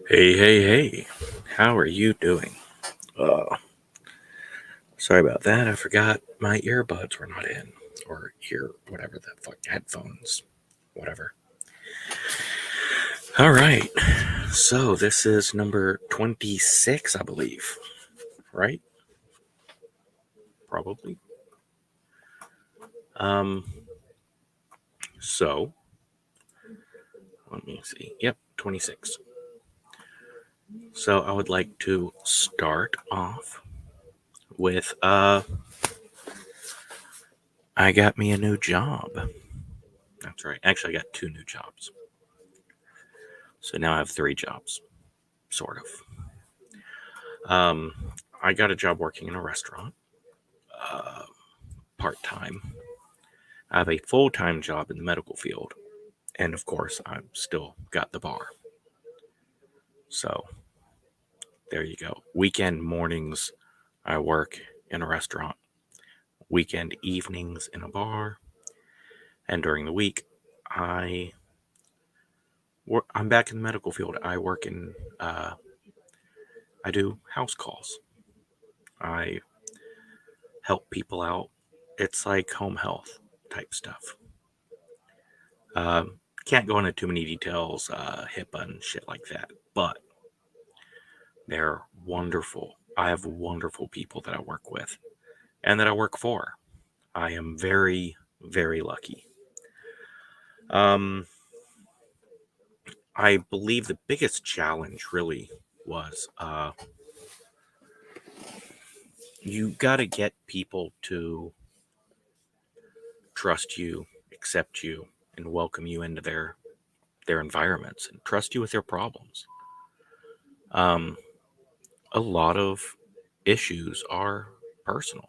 Hey, how are you doing? Uh, Sorry about that. I forgot my earbuds were not in, or whatever the fuck, headphones, whatever. All right, so this is number 26, I believe, right? Probably. Um, so let me see. Yep, 26. So I would like to start off with I got me a new job. That's right. Actually, I got two new jobs. So now I have three jobs, sort of. I got a job working in a restaurant, uh, part time. I have a full time job in the medical field, and of course, I've still got the bar. So there you go. Weekend mornings, I work in a restaurant. Weekend evenings in a bar, and during the week, I I'm back in the medical field. I do house calls. I help people out. It's like home health type stuff. Um, can't go into too many details, HIPAA and shit like that, but they're wonderful. I have wonderful people that I work with and that I work for. I am very, very lucky. Um, I believe the biggest challenge really was you got to get people to trust you, accept you, and welcome you into their environments and trust you with their problems. Um, a lot of issues are personal,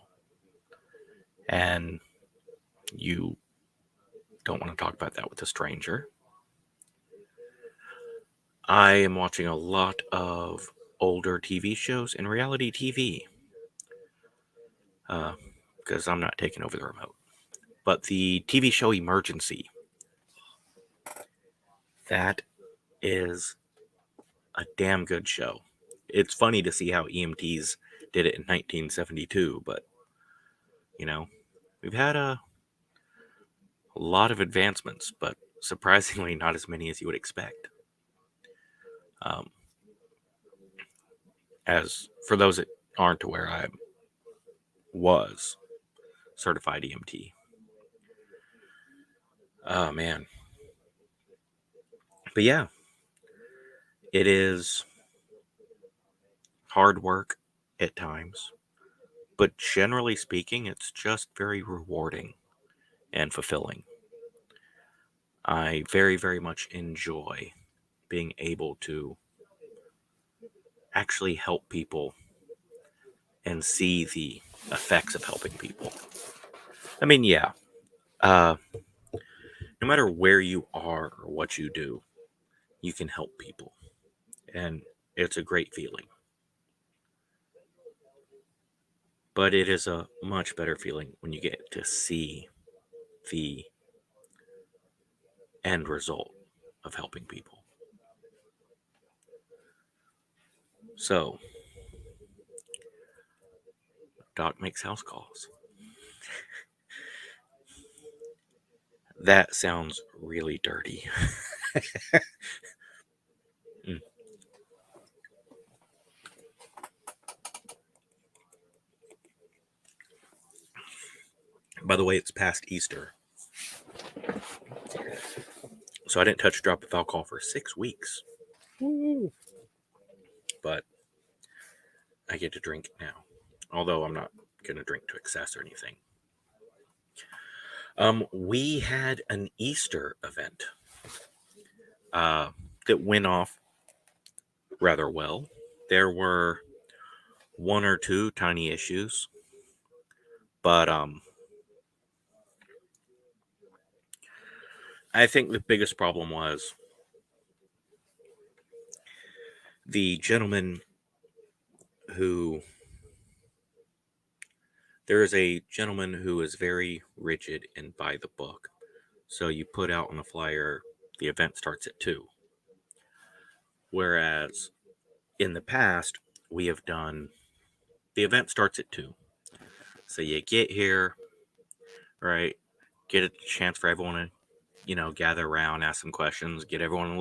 and you don't want to talk about that with a stranger. I am watching a lot of older TV shows and reality TV because I'm not taking over the remote. But the TV show Emergency, that is a damn good show. It's funny to see how EMTs did it in 1972, but you know, we've had a lot of advancements, but surprisingly not as many as you would expect. Um, as for those that aren't aware, I was certified EMT. Oh man. But yeah, it is hard work at times, but generally speaking, it's just very rewarding and fulfilling. I very, very much enjoy being able to actually help people and see the effects of helping people. I mean, yeah, uh, no matter where you are or what you do, you can help people, and it's a great feeling. But it is a much better feeling when you get to see the end result of helping people. So, Doc makes house calls. That sounds really dirty. Mm. By the way, it's past Easter, so I didn't touch a drop of alcohol for 6 weeks. Woo. But I get to drink now, although I'm not gonna drink to excess or anything. We had an Easter event uh, that went off rather well. There were one or two tiny issues, but I think the biggest problem was the gentleman who there is a gentleman who is very rigid and by the book. So you put out on a flyer, the event starts at 2. Whereas in the past, we have done, the event starts at 2. So you get here, right? Get a chance for everyone to, gather around, ask some questions, get everyone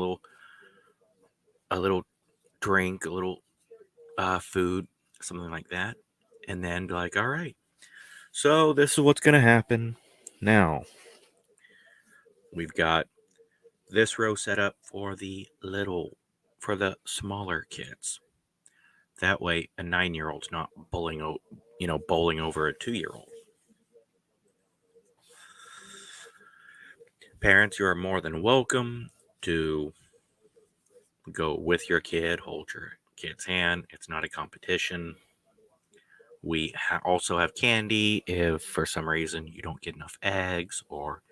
a little drink, a little food, something like that. And then be like, all right, so this is what's going to happen now. We've got this row set up for the smaller kids. That way, a 9-year-old's not bowling over a 2-year-old. Parents, you are more than welcome to go with your kid, hold your kid's hand. It's not a competition. We also have candy if for some reason you don't get enough eggs, or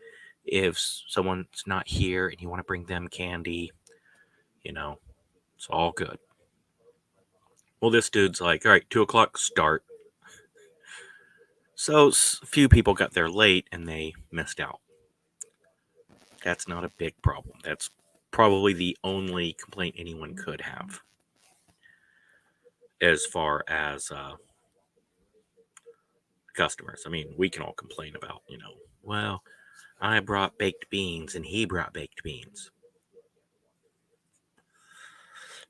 if someone's not here and you want to bring them candy, it's all good. Well, this dude's like, all right, 2:00 start. So a few people got there late and they missed out. That's not a big problem. That's probably the only complaint anyone could have as far as customers. I mean, we can all complain about, well, I brought baked beans and he brought baked beans.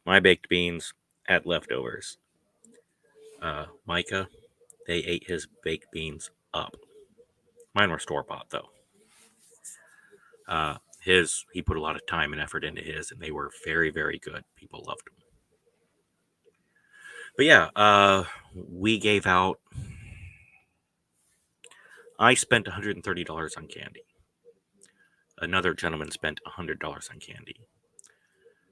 My baked beans had leftovers. Micah, they ate his baked beans up. Mine were store-bought, though. He put a lot of time and effort into his, and they were very, very good. People loved them. But yeah, we gave out. I spent $130 on candy. Another gentleman spent $100 on candy.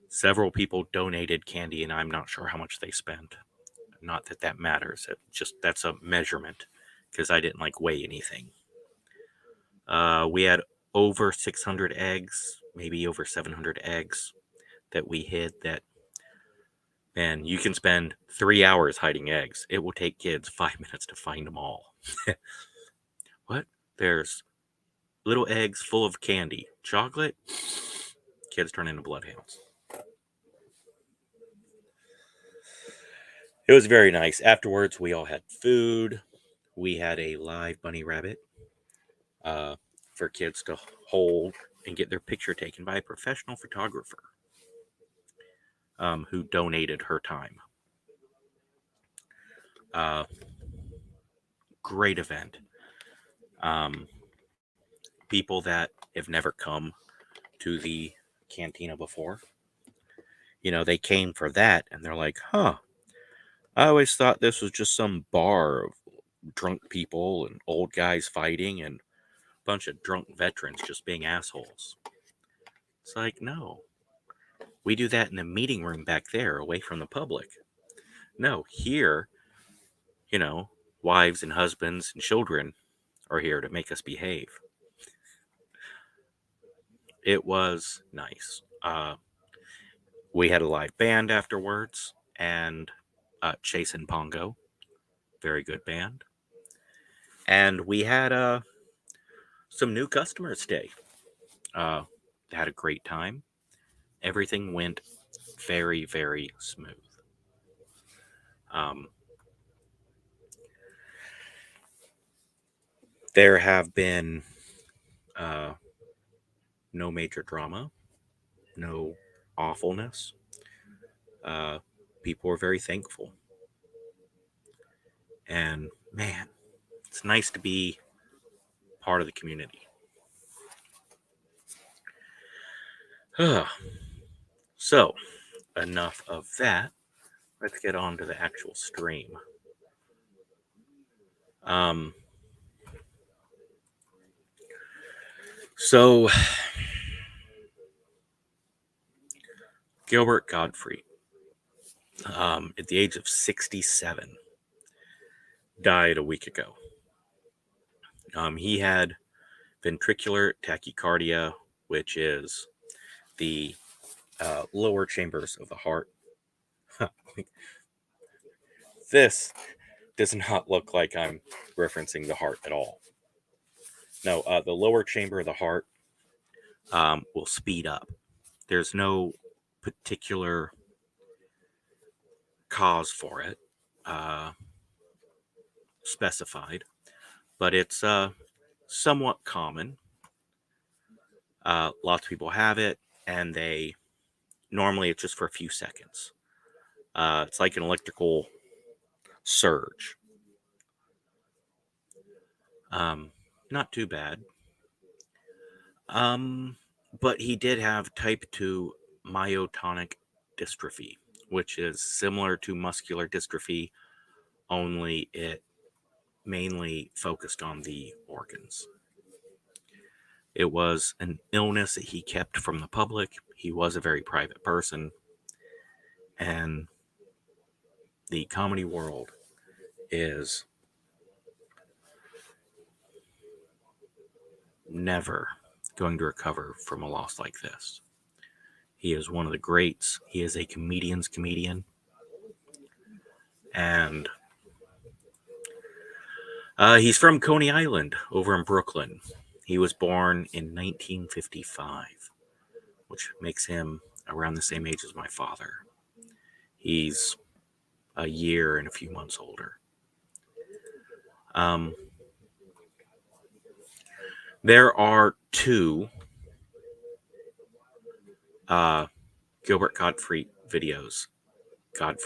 Several people donated candy, and I'm not sure how much they spent. Not that matters. That's a measurement, because I didn't weigh anything. We had over 600 eggs, maybe over 700 eggs that we hid. Man, you can spend 3 hours hiding eggs. It will take kids 5 minutes to find them all. What? There's little eggs full of candy. Chocolate? Kids turn into bloodhounds. It was very nice. Afterwards, we all had food. We had a live bunny rabbit for kids to hold and get their picture taken by a professional photographer who donated her time. Great event. People that have never come to the cantina before, they came for that and they're like, huh, I always thought this was just some bar of drunk people and old guys fighting and a bunch of drunk veterans just being assholes. It's like, no, we do that in the meeting room back there away from the public. No, here, wives and husbands and children are here to make us behave. It was nice. We had a live band afterwards, and Chase and Pongo, very good band. And we had some new customers stay. Had a great time. Everything went very, very smooth. There have been no major drama, no awfulness. People were very thankful. And man, it's nice to be part of the community. So, enough of that. Let's get on to the actual stream. So, Gilbert Gottfried, at the age of 67, died a week ago. He had ventricular tachycardia, which is the lower chambers of the heart. This does not look like I'm referencing the heart at all. No, the lower chamber of the heart will speed up. There's no particular cause for it specified, but it's somewhat common. Lots of people have it, and normally it's just for a few seconds. It's like an electrical surge. Not too bad. But he did have type 2 myotonic dystrophy, which is similar to muscular dystrophy, only it mainly focused on the organs. It was an illness that he kept from the public. He was a very private person, and the comedy world is never going to recover from a loss like this. He is one of the greats. He is a comedian's comedian. And he's from Coney Island over in Brooklyn. He was born in 1955, which makes him around the same age as my father. He's a year and a few months older. There are two Gilbert Gottfried videos that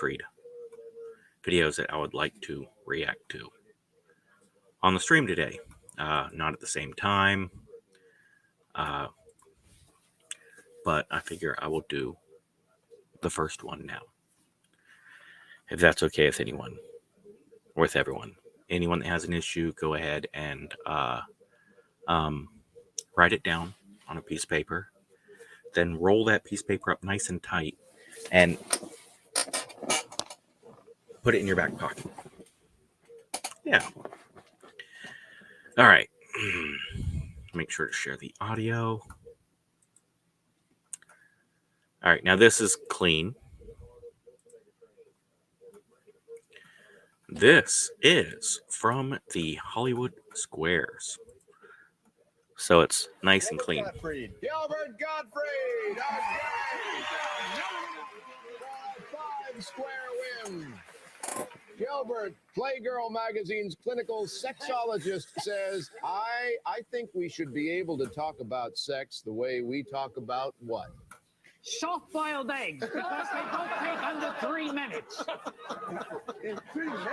I would like to react to on the stream today. Not at the same time, but I figure I will do the first one now, if that's okay with anyone, or with everyone. Anyone that has an issue, go ahead and write it down on a piece of paper, then roll that piece of paper up nice and tight and put it in your back pocket. Yeah. All right. Make sure to share the audio. All right. Now this is clean. This is from the Hollywood Squares. So it's nice and clean. Gilbert Gottfried! Okay. 5-square win. Gilbert, Playgirl magazine's clinical sexologist, says, I think we should be able to talk about sex the way we talk about what? Soft-boiled eggs, because they both take under 3 minutes. In 3 minutes?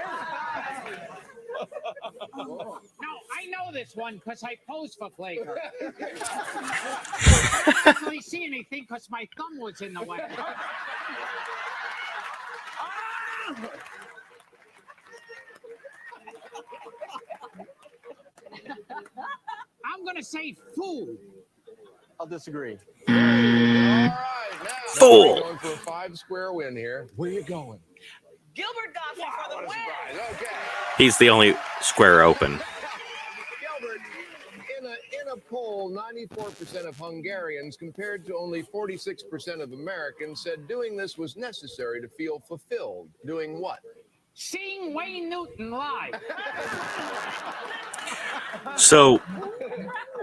No, I know this one because I posed for Playgirl. I didn't actually see anything because my thumb was in the way. I'm going to say food. I'll disagree. All right, now Fool. we're going for a 5-square win here. Where you going? Gilbert Gottfried for the win. Okay. He's the only square open. Gilbert, in a poll, 94% of Hungarians, compared to only 46% of Americans, said doing this was necessary to feel fulfilled. Doing what? Seeing Wayne Newton live. So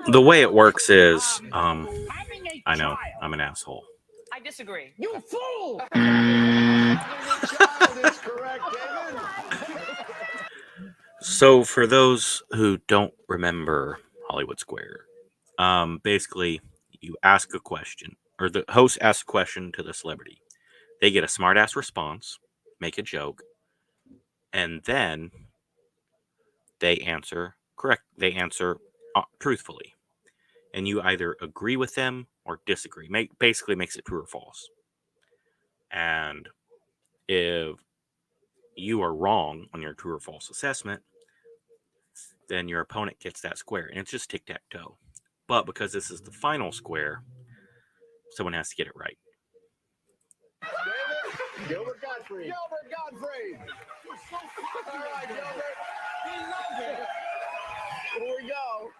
the way it works is, Having a I know child. I'm an asshole. I disagree. You fool! Child is correct, David. So for those who don't remember Hollywood Square, basically you ask a question, or the host asks a question to the celebrity. They get a smart-ass response, make a joke, and then they answer correct. They answer truthfully, and you either agree with them or disagree. Basically makes it true or false. And if you are wrong on your true or false assessment, then your opponent gets that square, and it's just tic-tac-toe. But because this is the final square, someone has to get it right. Gilbert Gottfried. Gilbert Gottfried. All right, Gilbert. Here we go.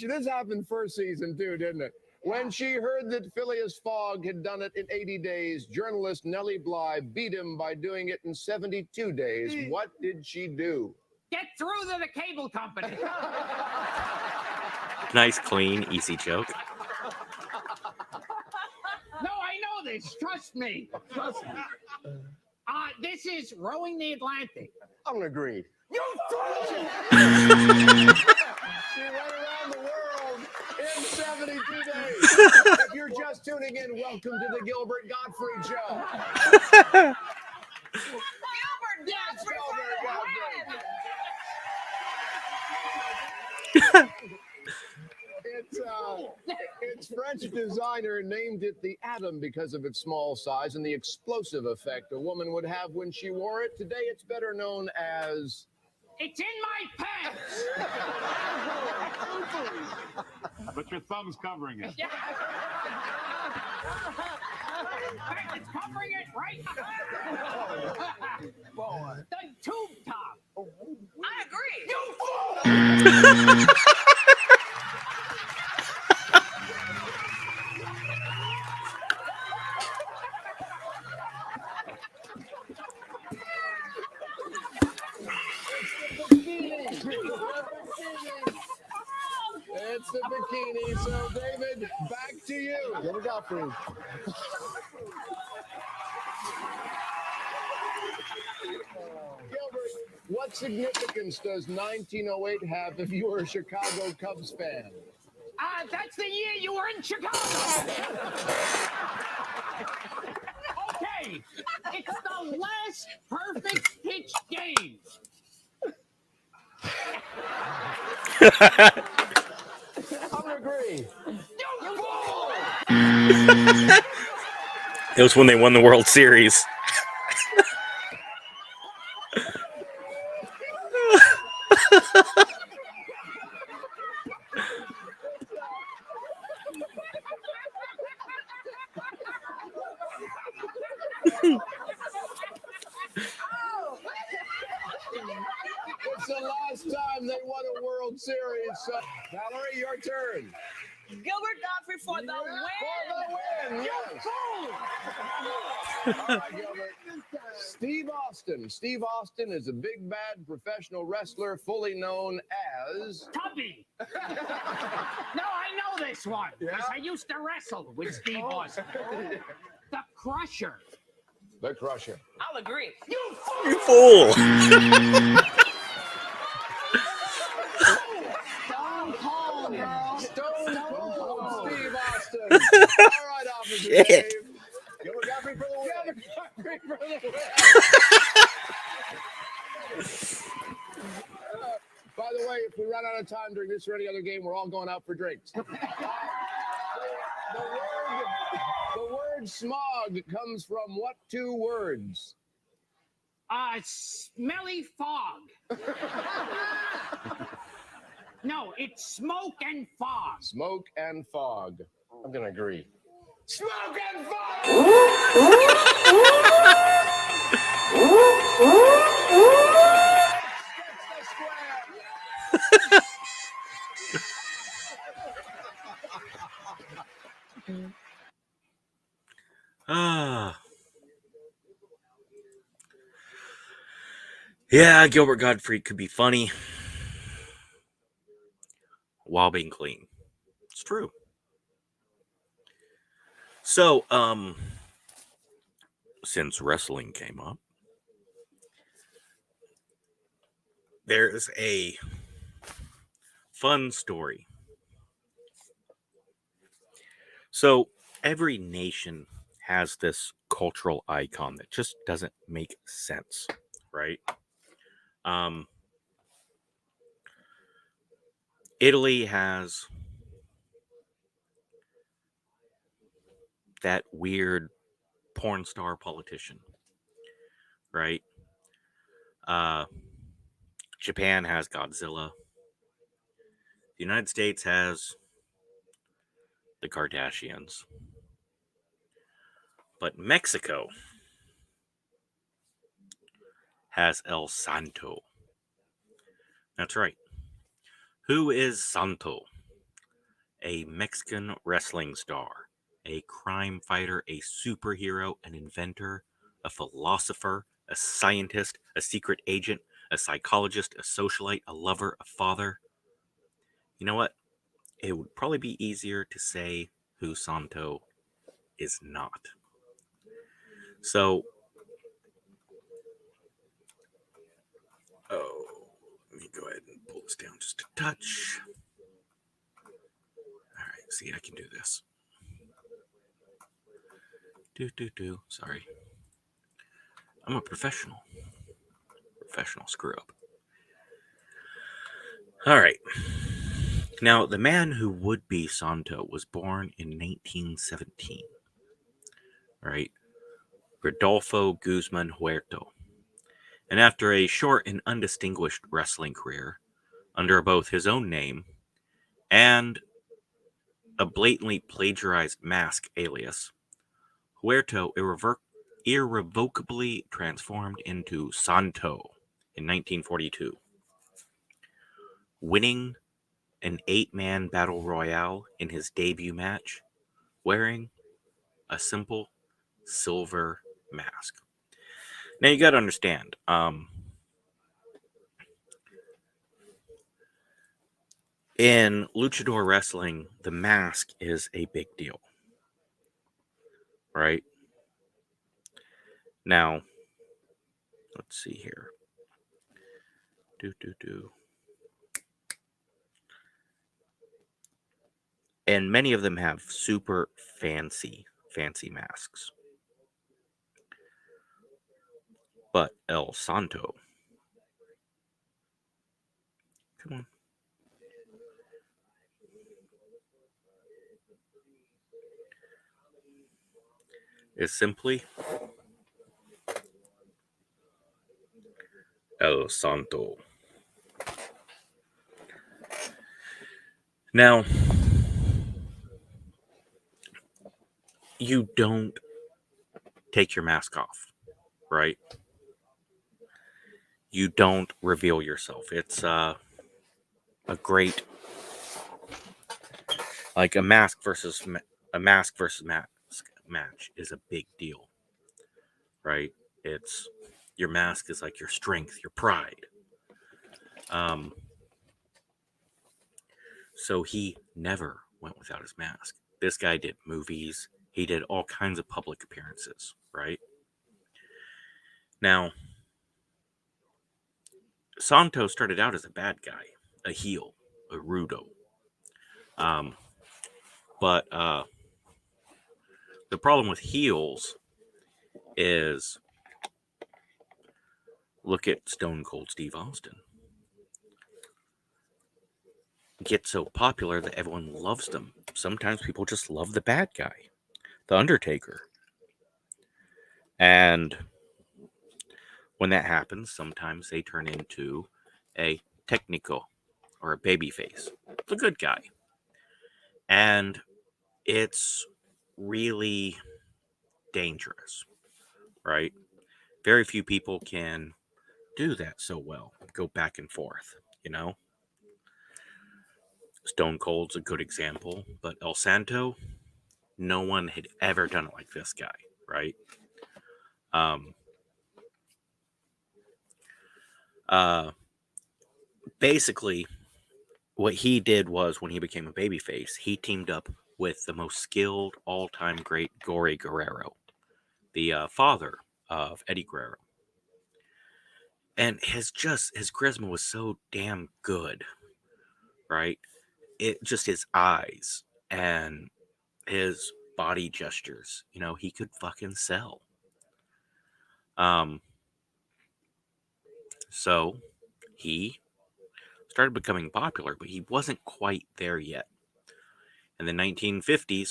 This happened first season too, didn't it? When she heard that Phileas Fogg had done it in 80 days, journalist Nellie Bly beat him by doing it in 72 days. What did she do? Get through to the cable company. Nice, clean, easy joke. No, I know this. Trust me. Trust me. This is rowing the Atlantic. I'm gonna agree. You fool! She went around the world in 72 days. If you're just tuning in, welcome to the Gilbert Gottfried Show. Gilbert Gottfried for the win. Its French designer named it the Atom because of its small size and the explosive effect a woman would have when she wore it. Today, it's better known as... It's in my pants! But your thumb's covering it. In fact, it's covering it right the tube top. I agree. You fool! It's the bikini. So, David, back to you. Gilbert Gottfried. Gilbert, what significance does 1908 have if you were a Chicago Cubs fan? That's the year you were in Chicago. Okay, it's the last perfect pitch game. I'm gonna agree. You fool! It was when they won the World Series. It's the last time they won a World Series. So, Valerie, your turn. Gilbert Gottfried for the win. For the win, yes. All right, Gilbert. Steve Austin. Steve Austin is a big, bad professional wrestler fully known as... Tubby. No, I know this one. Because I used to wrestle with Steve Austin. The Crusher. The Crusher. I'll agree. You fool! You fool! Stone Cold, bro. Stone Cold Steve Austin. All right, Officer Shit. Dave. Gilbert Gottfried for the win. Gilbert Gottfried for the win. By the way, if we run out of time during this or any other game, we're all going out for drinks. The word smog comes from what two words? Smelly fog. No, it's smoke and fog. Smoke and fog. I'm going to agree. Smoke and fog! Yeah, Gilbert Gottfried could be funny while being clean. It's true. So, since wrestling came up, there's a fun story. So, every nation has this cultural icon that just doesn't make sense, right? Italy has that weird porn star politician, right? Japan has Godzilla. The United States has the Kardashians. But Mexico has El Santo. That's right. Who is Santo? A Mexican wrestling star, a crime fighter, a superhero, an inventor, a philosopher, a scientist, a secret agent, a psychologist, a socialite, a lover, a father. You know what? It would probably be easier to say who Santo is not. So, Oh, let me go ahead and pull this down just a touch. All right, see, I can do this. Sorry. I'm a professional. Professional screw up. All right. Now, the man who would be Santo was born in 1917. Right? Rodolfo Guzman Huerto. And after a short and undistinguished wrestling career, under both his own name and a blatantly plagiarized mask alias, Huerto irrevocably transformed into Santo in 1942, winning an 8-man battle royale in his debut match, wearing a simple silver mask. Now you got to understand, in luchador wrestling, the mask is a big deal, right? Now, let's see here. And many of them have super fancy masks. But El Santo, come on. Is simply El Santo. Now, you don't take your mask off, right? You don't reveal yourself. It's a great, like a mask versus mask match is a big deal, right? It's your mask is like your strength, your pride. So he never went without his mask. This guy did movies. He did all kinds of public appearances, right? Now, Santo started out as a bad guy, a heel, a rudo. But the problem with heels is look at Stone Cold Steve Austin. Get so popular that everyone loves them. Sometimes people just love the bad guy, the Undertaker. And when that happens, sometimes they turn into a técnico or a babyface, the good guy. And it's really dangerous, right? Very few people can do that so well, go back and forth, you know? Stone Cold's a good example, but El Santo, no one had ever done it like this guy, right? Basically, what he did was when he became a babyface, he teamed up with the most skilled all-time great Gory Guerrero, the father of Eddie Guerrero. And his charisma was so damn good, right? It just his eyes and his body gestures, you know, he could fucking sell. So he started becoming popular, but he wasn't quite there yet. In the 1950s,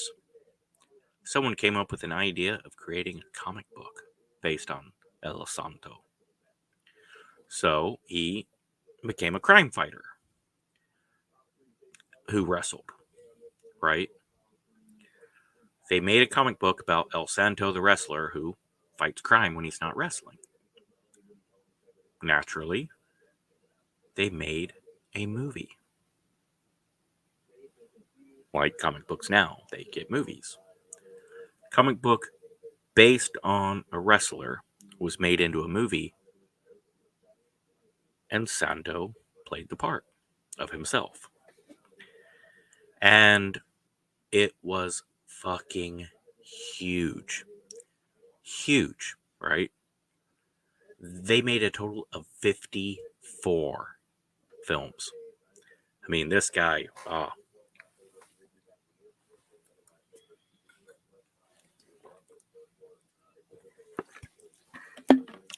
someone came up with an idea of creating a comic book based on El Santo. So he became a crime fighter who wrestled, right? They made a comic book about El Santo the wrestler who fights crime when he's not wrestling. Naturally, they made a movie. Like comic books now, they get movies. Comic book based on a wrestler was made into a movie, and Santo played the part of himself. And it was fucking huge. Huge, right? They made a total of 50 4 films. I mean, this guy,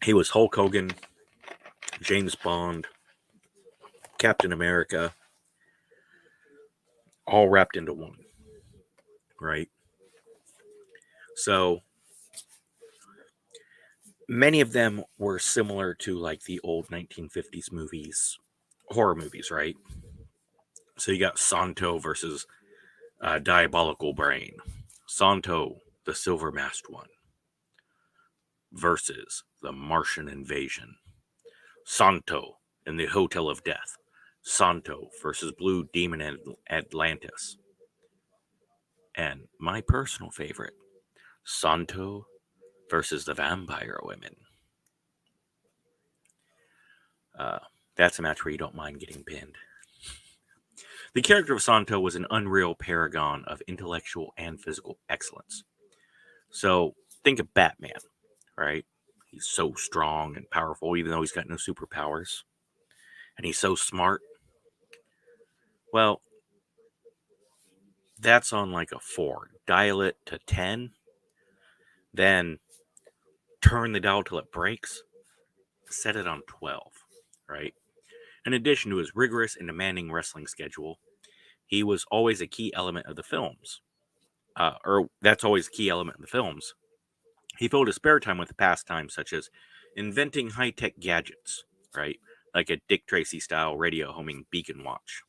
he was Hulk Hogan, James Bond, Captain America, all wrapped into one, right? So many of them were similar to like the old 1950s movies, horror movies, right? So you got Santo versus Diabolical Brain, Santo, the Silver Masked One, versus the Martian Invasion, Santo and the Hotel of Death, Santo versus Blue Demon and Atlantis, and my personal favorite, Santo versus the Vampire Women. That's a match where you don't mind getting pinned. The character of Santo was an unreal paragon of intellectual and physical excellence. So think of Batman, right? He's so strong and powerful, even though he's got no superpowers. And he's so smart. Well, that's on like a 4. Dial it to 10. Then turn the dial till it breaks. Set it on 12, right? In addition to his rigorous and demanding wrestling schedule, he was always a key element of the films. That's always a key element of the films. He filled his spare time with pastimes such as inventing high-tech gadgets, right? Like a Dick Tracy-style radio homing beacon watch.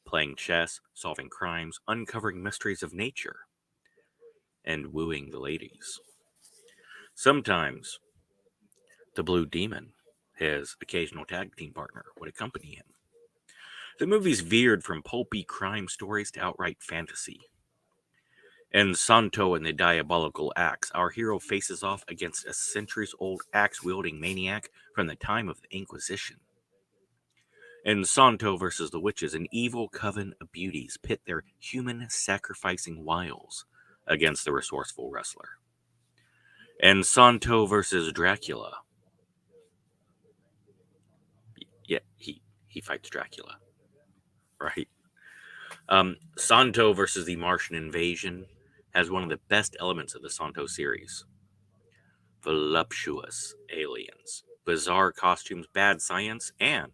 Playing chess, solving crimes, uncovering mysteries of nature, and wooing the ladies. Sometimes, the Blue Demon, his occasional tag team partner, would accompany him. The movies veered from pulpy crime stories to outright fantasy. In Santo and the Diabolical Axe, our hero faces off against a centuries-old axe-wielding maniac from the time of the Inquisition. In Santo versus the Witches, an evil coven of beauties pit their human-sacrificing wiles against the resourceful wrestler. In Santo versus Dracula, yeah, he fights Dracula, right? Santo versus the Martian Invasion has one of the best elements of the Santo series. Voluptuous aliens, bizarre costumes, bad science, and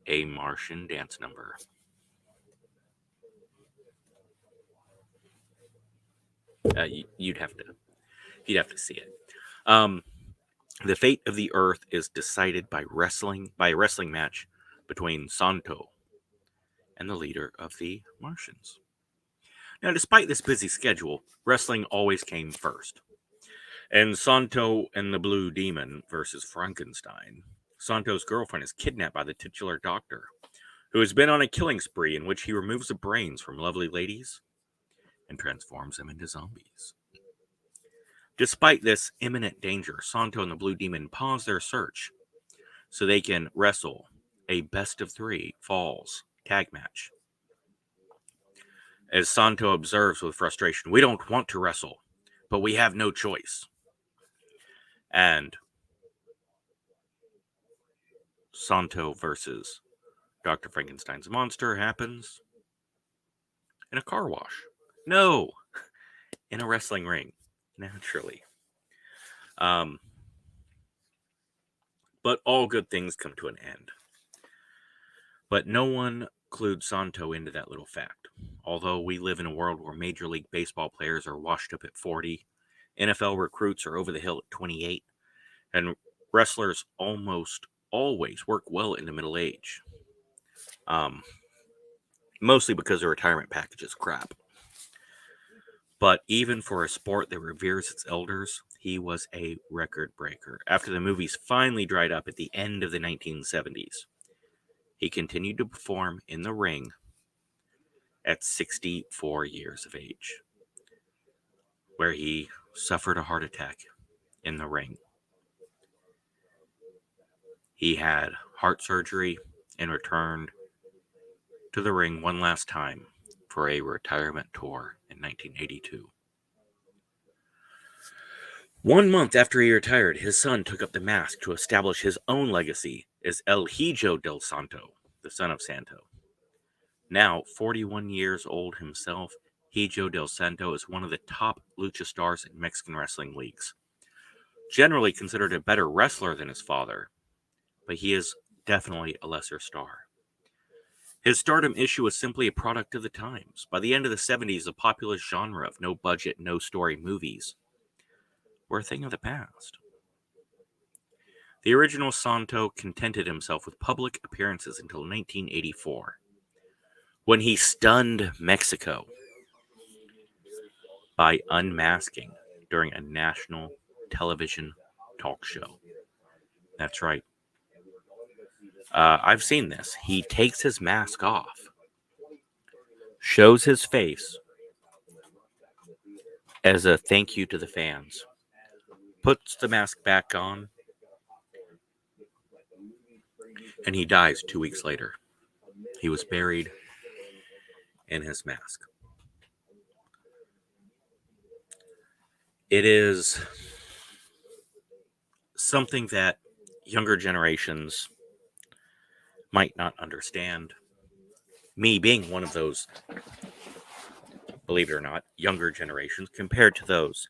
a Martian dance number. You'd have to see it. The fate of the Earth is decided by a wrestling match between Santo and the leader of the Martians. Now, despite this busy schedule, wrestling always came first. And Santo and the Blue Demon versus Frankenstein, Santo's girlfriend is kidnapped by the titular doctor, who has been on a killing spree in which he removes the brains from lovely ladies and transforms them into zombies. Despite this imminent danger, Santo and the Blue Demon pause their search so they can wrestle a best-of-3 falls tag match. As Santo observes with frustration, "We don't want to wrestle, but we have no choice." And Santo versus Dr. Frankenstein's monster happens in a car wash. No, in a wrestling ring, naturally. But all good things come to an end. But no one clued Santo into that little fact. Although we live in a world where Major League Baseball players are washed up at 40, NFL recruits are over the hill at 28, and wrestlers almost always work well into middle age. Mostly because their retirement package is crap. But even for a sport that reveres its elders, he was a record breaker. After the movies finally dried up at the end of the 1970s, he continued to perform in the ring at 64 years of age, where he suffered a heart attack in the ring. He had heart surgery and returned to the ring one last time for a retirement tour in 1982. 1 month after he retired, his son took up the mask to establish his own legacy is El Hijo del Santo, the son of Santo. Now 41 years old himself, Hijo del Santo is one of the top lucha stars in Mexican wrestling leagues. Generally considered a better wrestler than his father, but he is definitely a lesser star. His stardom issue was simply a product of the times. By the end of the 70s, the popular genre of no budget, no story movies were a thing of the past. The original Santo contented himself with public appearances until 1984, when he stunned Mexico by unmasking during a national television talk show. That's right. I've seen this. He takes his mask off, shows his face as a thank you to the fans, puts the mask back on, and he dies 2 weeks later. He was buried in his mask. It is something that younger generations might not understand. Me being one of those, believe it or not, younger generations compared to those,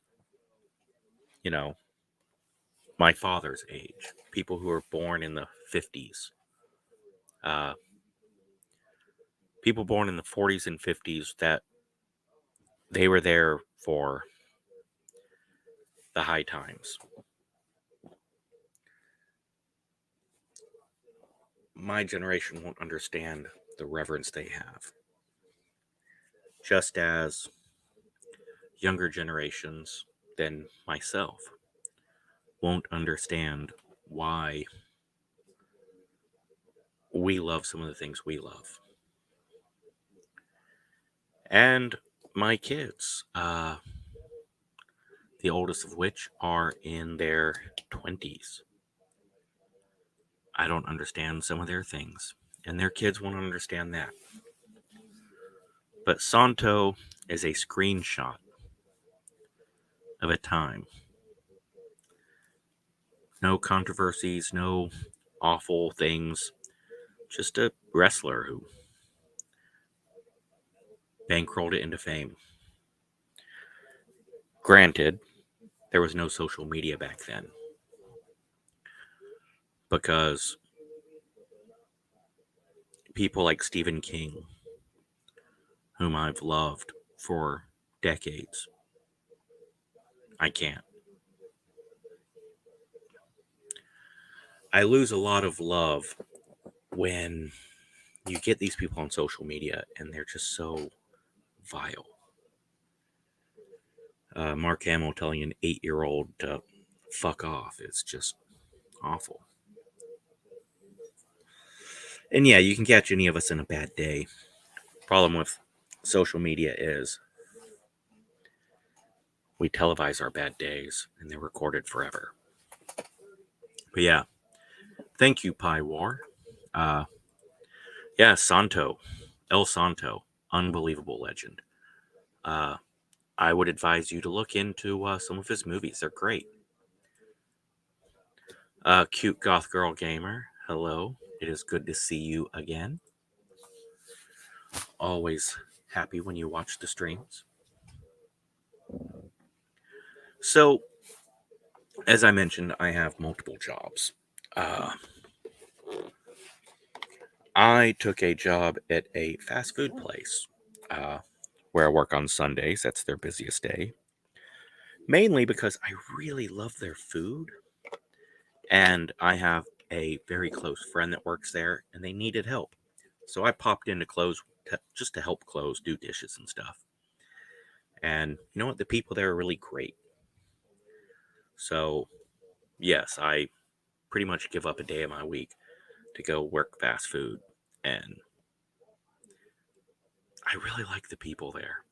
my father's age, people who were born in the 50s, people born in the 40s and 50s, that they were there for the high times. My generation won't understand the reverence they have. Just as younger generations than myself won't understand why we love some of the things we love. And my kids, the oldest of which are in their 20s. I don't understand some of their things, and their kids won't understand that. But Santo is a screenshot of a time. No controversies, no awful things. Just a wrestler who bankrolled it into fame. Granted, there was no social media back then, because people like Stephen King, whom I've loved for decades, I can't. I lose a lot of love when you get these people on social media and they're just so vile. Mark Hamill telling an 8-year-old to fuck off is just awful. And yeah, you can catch any of us in a bad day. Problem with social media is we televise our bad days and they're recorded forever. But yeah, thank you, Pie War. Yeah, Santo, El Santo, unbelievable legend. I would advise you to look into some of his movies. They're great. Cute Goth Girl Gamer, hello. It is good to see you again. Always happy when you watch the streams. So, as I mentioned, I have multiple jobs. I took a job at a fast food place where I work on Sundays. That's their busiest day. Mainly because I really love their food. And I have a very close friend that works there, and they needed help. So I popped in to close, just to help close, do dishes and stuff. And you know what? The people there are really great. So, yes, I pretty much give up a day of my week to go work fast food. And I really like the people there.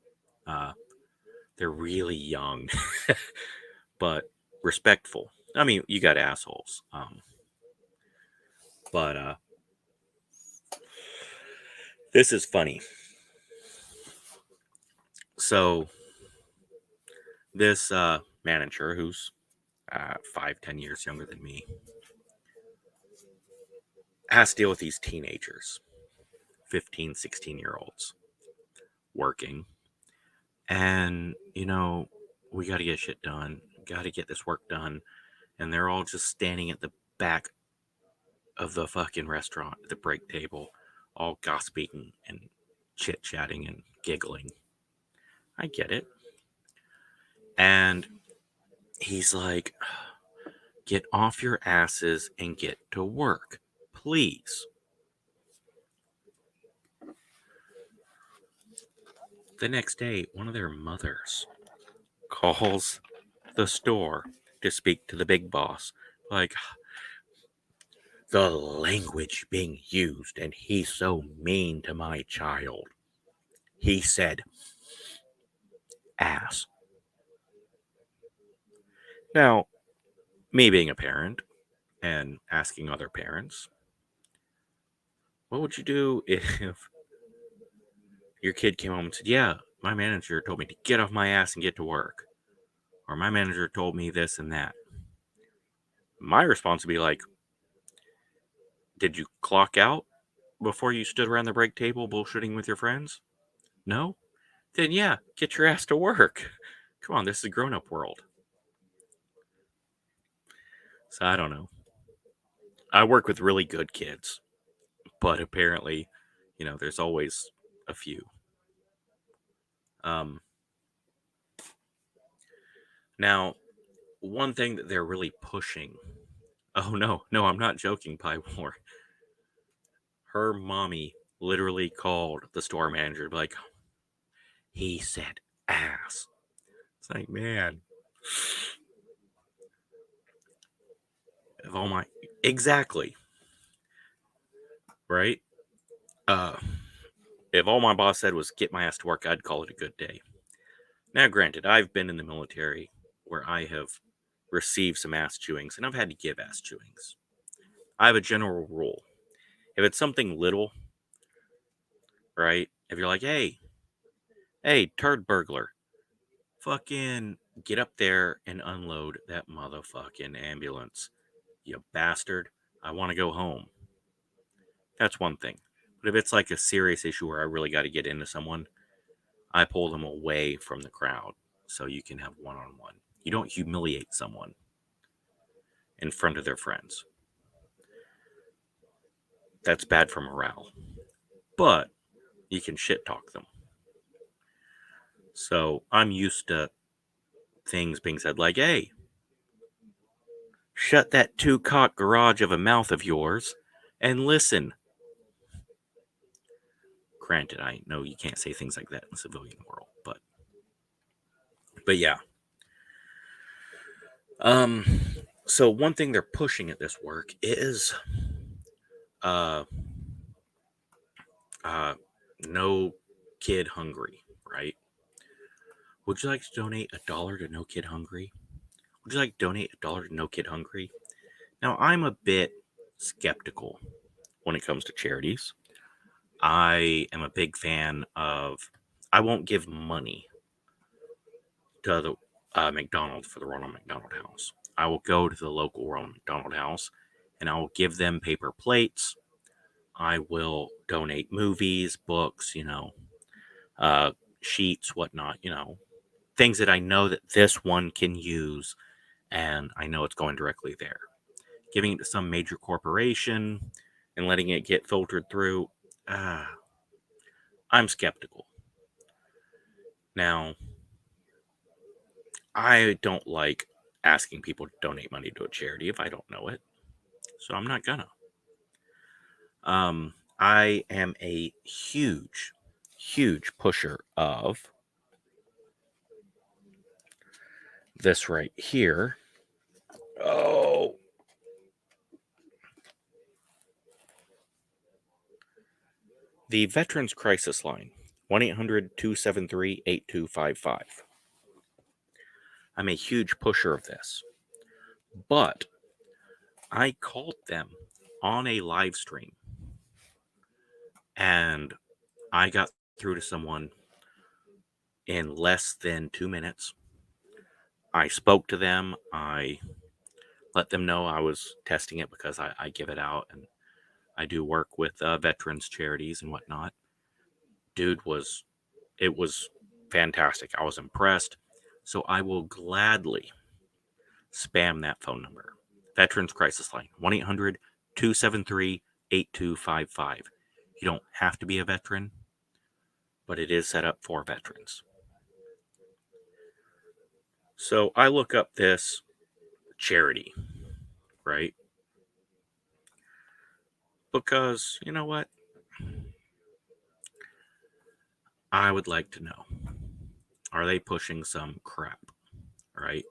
They're really young, but respectful. I mean, you got assholes. But this is funny. So, this manager, who's 5-10 years younger than me, has to deal with these teenagers, 15, 16-year-olds, working. And, we got to get shit done. Got to get this work done. And they're all just standing at the back of the fucking restaurant at the break table, all gossiping and chit-chatting and giggling. I get it. And he's like, get off your asses and get to work, please. The next day, one of their mothers calls the store to speak to the big boss. Like, the language being used, and he's so mean to my child. He said, ass. Now, me being a parent and asking other parents, what would you do if your kid came home and said, yeah, my manager told me to get off my ass and get to work? Or my manager told me this and that. My response would be like, did you clock out before you stood around the break table bullshitting with your friends? No? Then yeah, get your ass to work. Come on, this is a grown-up world. So I don't know. I work with really good kids, but apparently, there's always a few. Now, one thing that they're really pushing. Oh no, I'm not joking, Pie War. Her mommy literally called the store manager, like, he said ass. It's like, man. Of all my. Exactly. Right? If all my boss said was get my ass to work, I'd call it a good day. Now, granted, I've been in the military where I have received some ass chewings, and I've had to give ass chewings. I have a general rule. If it's something little, right? If you're like, hey, turd burglar, fucking get up there and unload that motherfucking ambulance. You bastard. I want to go home. That's one thing. But if it's like a serious issue where I really got to get into someone, I pull them away from the crowd so you can have one-on-one. You don't humiliate someone in front of their friends. That's bad for morale. But you can shit talk them. So I'm used to things being said like, hey, shut that two-cock garage of a mouth of yours and listen. Granted, I know you can't say things like that in the civilian world, but yeah. So one thing they're pushing at this work is no kid hungry, right? Would you like to donate $1 to No Kid Hungry? Would you like to donate $1 to No Kid Hungry? Now, I'm a bit skeptical when it comes to charities. I am a big fan of, I won't give money to the McDonald's for the Ronald McDonald House. I will go to the local Ronald McDonald House and I will give them paper plates. I will donate movies, books, sheets, whatnot, things that I know that this one can use and I know it's going directly there. Giving it to some major corporation and letting it get filtered through, I'm skeptical. Now, I don't like asking people to donate money to a charity if I don't know it, so I'm not gonna. I am a huge pusher of this right here. Oh. The Veterans Crisis Line, 1-800-273-8255. I'm a huge pusher of this. But I called them on a live stream. And I got through to someone in less than 2 minutes. I spoke to them. I let them know I was testing it because I give it out. And I do work with veterans charities and whatnot. Dude it was fantastic. I was impressed. So I will gladly spam that phone number. Veterans Crisis Line, 1-800-273-8255. You don't have to be a veteran, but it is set up for veterans. So I look up this charity, right? Because, you know what? I would like to know. Are they pushing some crap, right?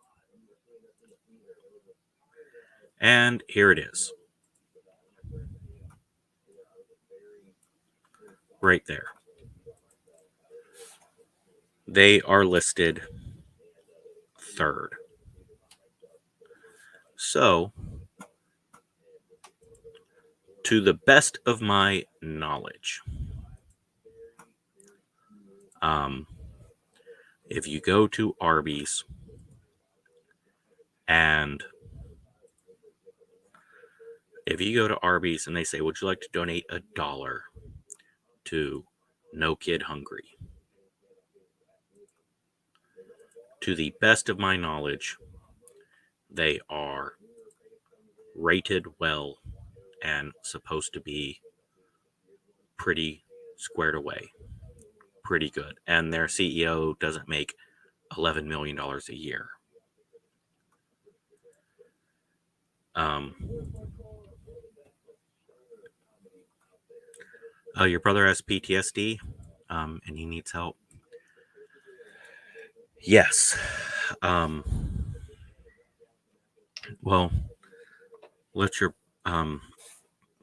And here it is. Right there. They are listed third. So, to the best of my knowledge, if you go to Arby's and they say, would you like to donate $1 to No Kid Hungry? To the best of my knowledge, they are rated well and supposed to be pretty squared away, pretty good. And their CEO doesn't make $11 million a year. Your brother has PTSD, and he needs help. Yes. Well, let your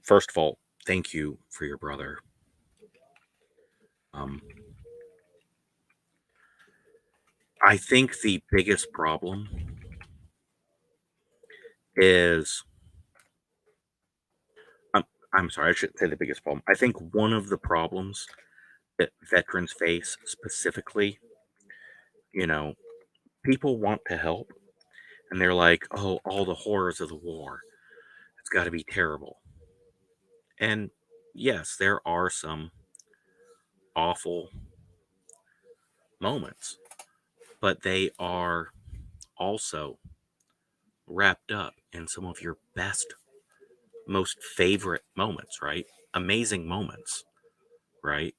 first of all, thank you for your brother. I think the biggest problem is I'm sorry, I shouldn't say the biggest problem. I think one of the problems that veterans face specifically, people want to help and they're like, oh, all the horrors of the war. It's got to be terrible. And yes, there are some awful moments, but they are also wrapped up in some of your best, most favorite moments, right? Amazing moments, right?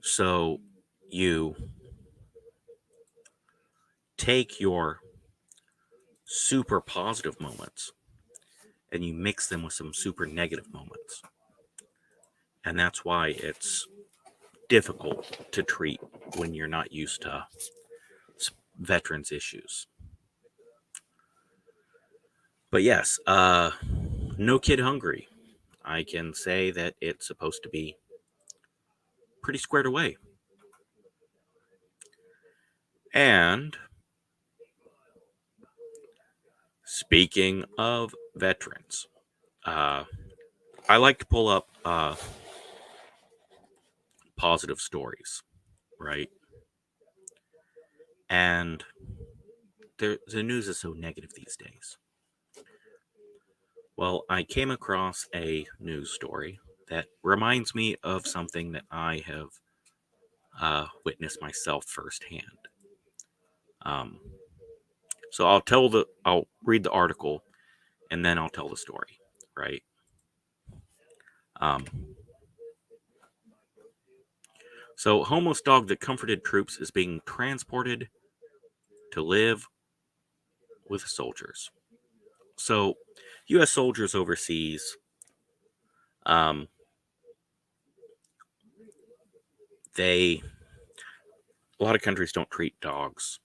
So you take your super positive moments and you mix them with some super negative moments. And that's why it's difficult to treat when you're not used to veterans issues. But yes, No Kid Hungry. I can say that it's supposed to be pretty squared away. And speaking of veterans, I like to pull up positive stories, right? And the news is so negative these days. Well, I came across a news story that reminds me of something that I have witnessed myself firsthand. So I'll read the article and then I'll tell the story, right? So, homeless dog that comforted troops is being transported to live with soldiers. So, U.S. soldiers overseas, a lot of countries don't treat dogs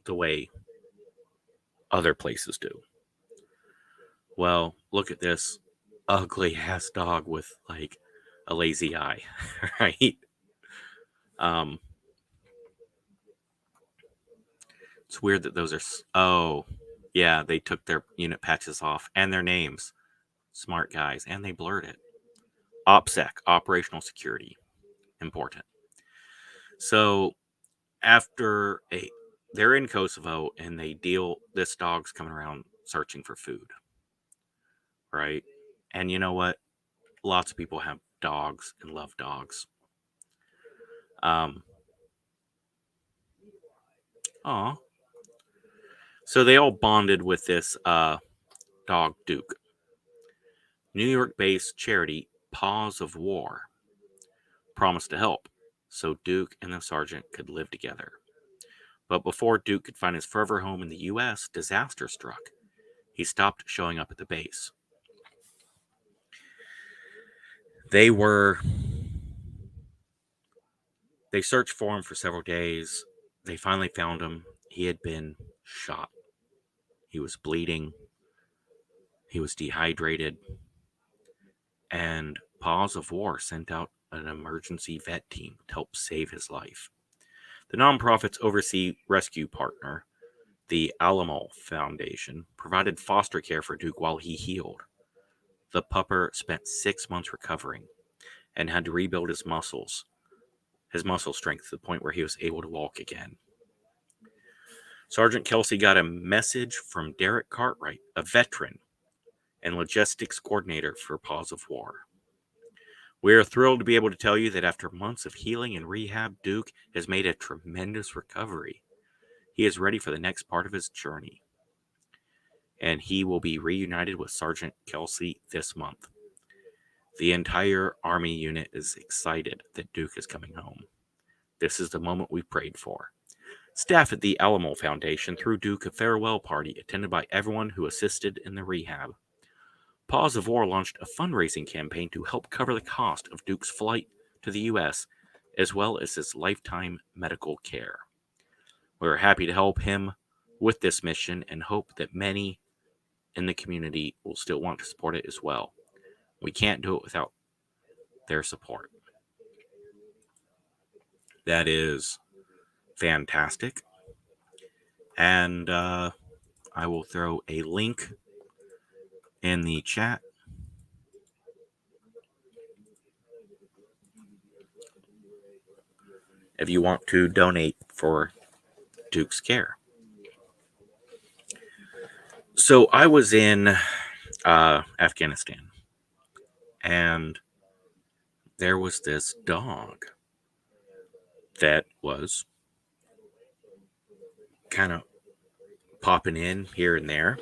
the way other places do. Well, look at this ugly ass dog with like a lazy eye, right? It's weird that those are. Oh, yeah, they took their unit patches off and their names. Smart guys, and they blurred it. OPSEC, operational security, important. So after they're in Kosovo, and this dog's coming around searching for food, right? And you know what? Lots of people have dogs and love dogs. Um, aw. So they all bonded with this dog, Duke. New York-based charity Paws of War promised to help, so Duke and the sergeant could live together. But before Duke could find his forever home in the U.S., disaster struck. He stopped showing up at the base. They searched for him for several days. They finally found him. He had been shot. He was bleeding. He was dehydrated. And Paws of War sent out an emergency vet team to help save his life. The nonprofit's overseas rescue partner, the Alamo Foundation, provided foster care for Duke while he healed. The pupper spent 6 months recovering and had to rebuild his muscle strength to the point where he was able to walk again. Sergeant Kelsey got a message from Derek Cartwright, a veteran and logistics coordinator for Paws of War. We are thrilled to be able to tell you that after months of healing and rehab, Duke has made a tremendous recovery. He is ready for the next part of his journey, and he will be reunited with Sergeant Kelsey this month. The entire Army unit is excited that Duke is coming home. This is the moment we prayed for. Staff at the Alamo Foundation threw Duke a farewell party attended by everyone who assisted in the rehab. Paws of War launched a fundraising campaign to help cover the cost of Duke's flight to the U.S., as well as his lifetime medical care. We're happy to help him with this mission and hope that many in the community will still want to support it as well. We can't do it without their support. That is fantastic. And I will throw a link in the chat. If you want to donate for Duke's care. So I was in Afghanistan, and there was this dog that was kind of popping in here and there.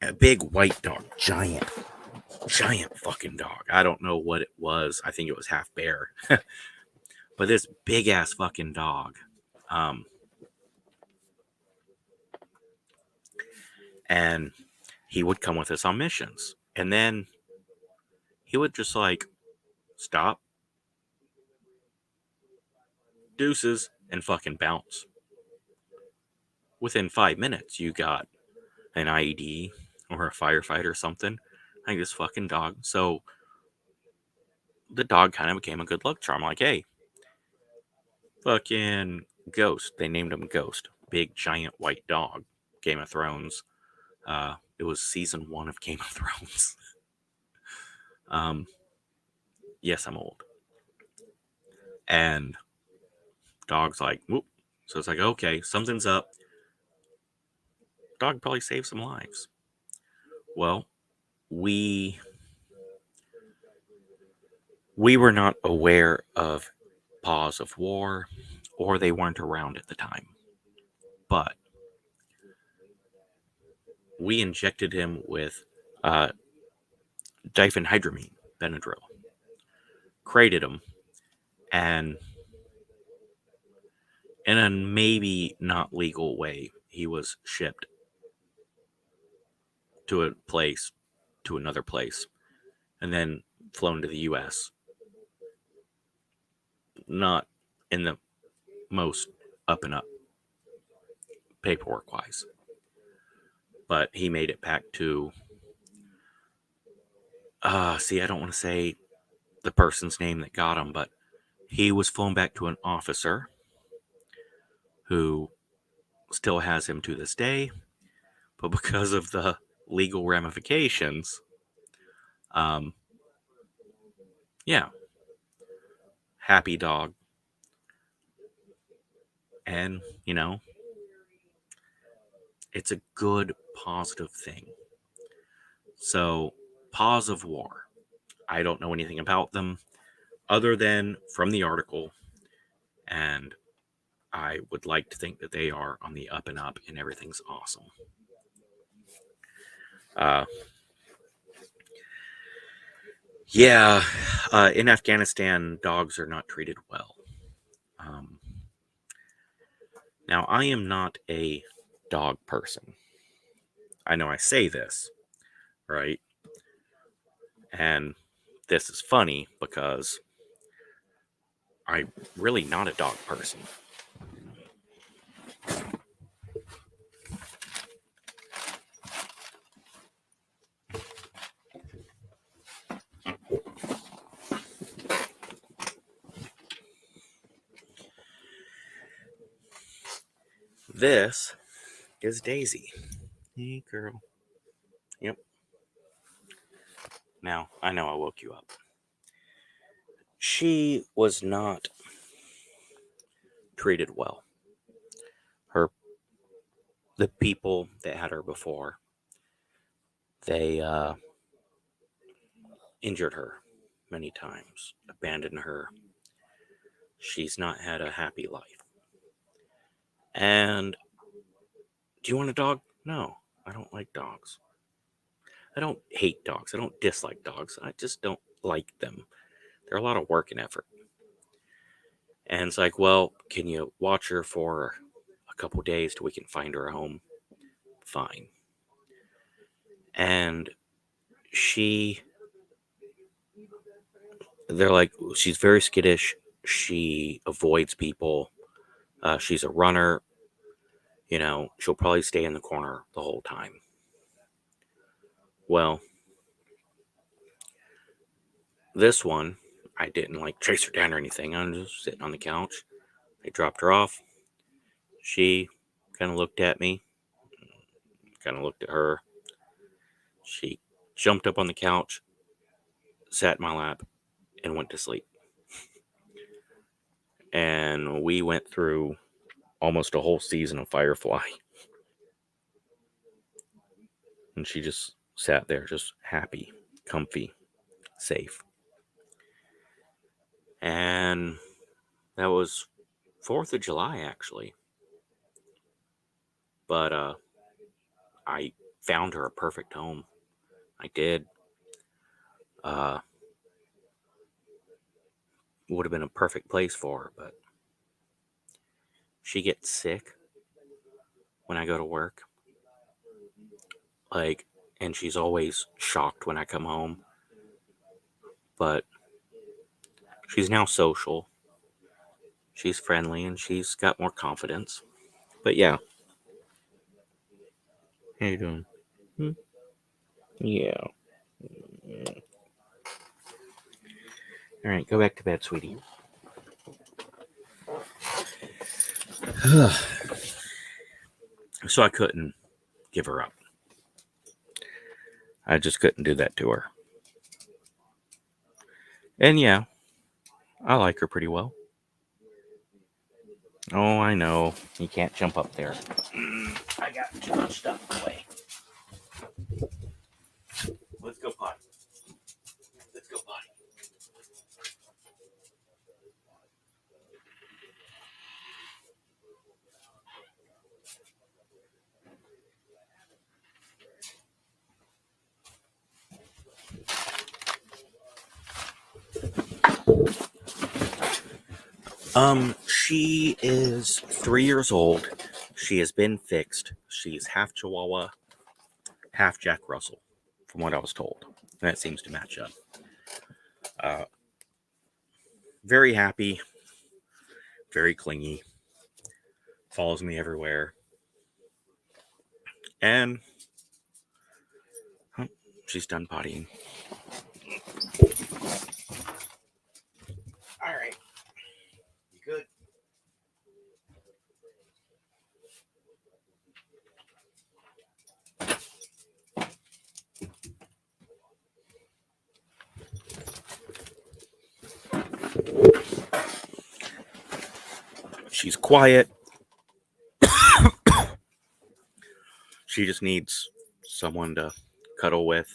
A big white dog, giant fucking dog. I don't know what it was. I think it was half bear. But this big ass fucking dog. And he would come with us on missions. And then he would just like stop, deuces, and fucking bounce. Within 5 minutes, you got an IED or a firefighter or something. I think this fucking dog. So the dog kind of became a good luck charm. Like, hey, fucking Ghost. They named him Ghost. Big, giant, white dog. Game of Thrones. It was season 1 of Game of Thrones. Yes, I'm old. And dog's like, whoop. So it's like, okay, something's up. Dog probably saved some lives. Well, we were not aware of Paws of War, or they weren't around at the time. But we injected him with diphenhydramine, Benadryl, created him, and in a maybe not legal way, he was shipped to another place, and then flown to the U.S. Not in the most up and up paperwork wise, but he made it back to I don't want to say the person's name that got him, but he was flown back to an officer who still has him to this day, but because of the legal ramifications, happy dog. And, it's a good, positive thing. So, Paws of War. I don't know anything about them other than from the article, and I would like to think that they are on the up and up and everything's awesome. Yeah, in Afghanistan, dogs are not treated well. Now, I am not a dog person. I know I say this, right? And this is funny because I'm really not a dog person. This is Daisy. Hey, girl. Yep. Now, I know I woke you up. She was not treated well. The people that had her before, they injured her many times, abandoned her. She's not had a happy life. And do you want a dog? No, I don't like dogs. I don't hate dogs. I don't dislike dogs. I just don't like them. They're a lot of work and effort. And it's like, well, can you watch her for a couple days till we can find her a home? Fine. And they're like, she's very skittish. She avoids people. She's a runner. She'll probably stay in the corner the whole time. Well, this one, I didn't chase her down or anything. I'm just sitting on the couch. I dropped her off. She kind of looked at me, kind of looked at her. She jumped up on the couch, sat in my lap, and went to sleep. And we went through almost a whole season of Firefly. And she just sat there, just happy, comfy, safe. And that was 4th of July, actually. But I found her a perfect home. I did. Would have been a perfect place for her, but she gets sick when I go to work. And she's always shocked when I come home. But she's now social. She's friendly and she's got more confidence. But yeah. How you doing? Yeah. All right, go back to bed, sweetie. So I couldn't give her up. I just couldn't do that to her. And yeah, I like her pretty well. Oh, I know. You can't jump up there. I got too much stuff in the way. Let's go potty. Let's go potty. She is 3 years old. She has been fixed. She's half Chihuahua, half Jack Russell, from what I was told. And that seems to match up. Very happy, very clingy, follows me everywhere. And she's done pottying. All right. You good? She's quiet. She just needs someone to cuddle with.